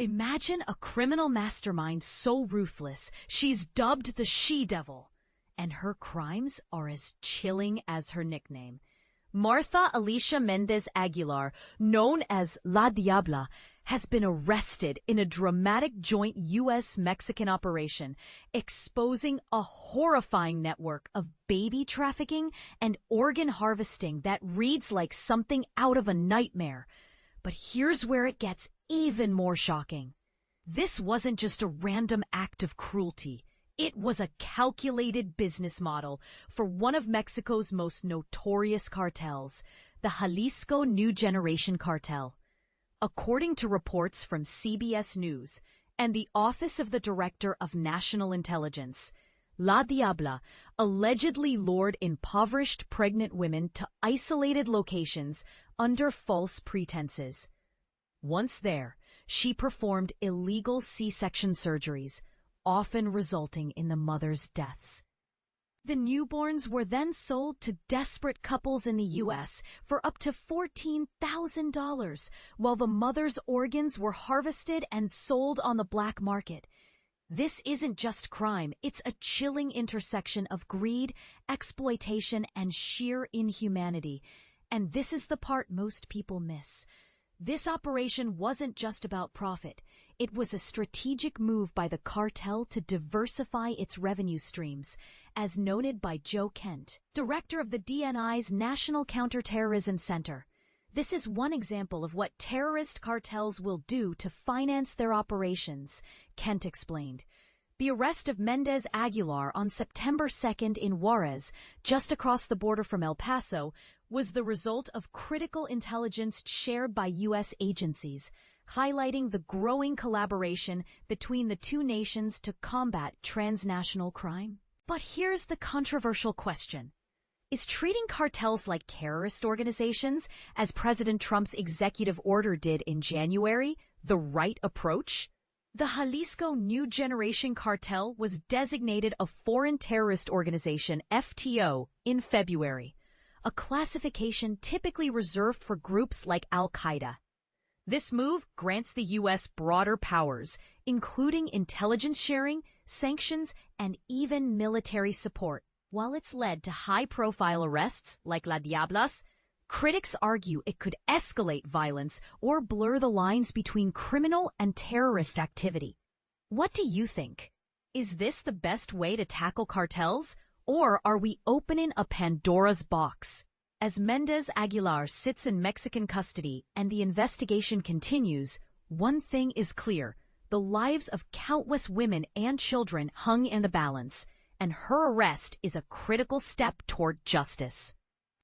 Imagine a criminal mastermind so ruthless, she's dubbed the She-Devil. And her crimes are as chilling as her nickname. Martha Alicia Mendez Aguilar, known as La Diabla, has been arrested in a dramatic joint U.S.-Mexican operation, exposing a horrifying network of baby trafficking and organ harvesting that reads like something out of a nightmare. But here's where it gets even more shocking. This wasn't just a random act of cruelty. It was a calculated business model for one of Mexico's most notorious cartels, the Jalisco New Generation Cartel. According to reports from CBS News and the Office of the Director of National Intelligence, La Diabla allegedly lured impoverished pregnant women to isolated locations under false pretenses. Once there, she performed illegal C-section surgeries, often resulting in the mother's deaths. The newborns were then sold to desperate couples in the U.S. for up to $14,000, while the mother's organs were harvested and sold on the black market. This isn't just crime, it's a chilling intersection of greed, exploitation, and sheer inhumanity. And this is the part most people miss. This operation wasn't just about profit. It was a strategic move by the cartel to diversify its revenue streams, as noted by Joe Kent, director of the DNI's National Counterterrorism Center. This is one example of what terrorist cartels will do to finance their operations, Kent explained. The arrest of Mendez Aguilar on September 2nd in Juarez, just across the border from El Paso, was the result of critical intelligence shared by U.S. agencies, highlighting the growing collaboration between the two nations to combat transnational crime. But here's the controversial question. Is treating cartels like terrorist organizations, as President Trump's executive order did in January, the right approach? The Jalisco New Generation Cartel was designated a Foreign Terrorist Organization, FTO, in February, a classification typically reserved for groups like Al-Qaeda. This move grants the U.S. broader powers, including intelligence sharing, sanctions, and even military support. While it's led to high-profile arrests like La Diabla's, critics argue it could escalate violence or blur the lines between criminal and terrorist activity. What do you think? Is this the best way to tackle cartels, or are we opening a Pandora's box? As Mendez Aguilar sits in Mexican custody and the investigation continues, one thing is clear: the lives of countless women and children hung in the balance, and her arrest is a critical step toward justice.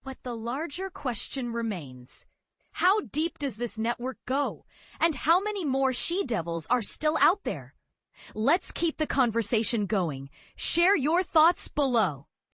But the larger question remains: how deep does this network go? And how many more she-devils are still out there? Let's keep the conversation going. Share your thoughts below.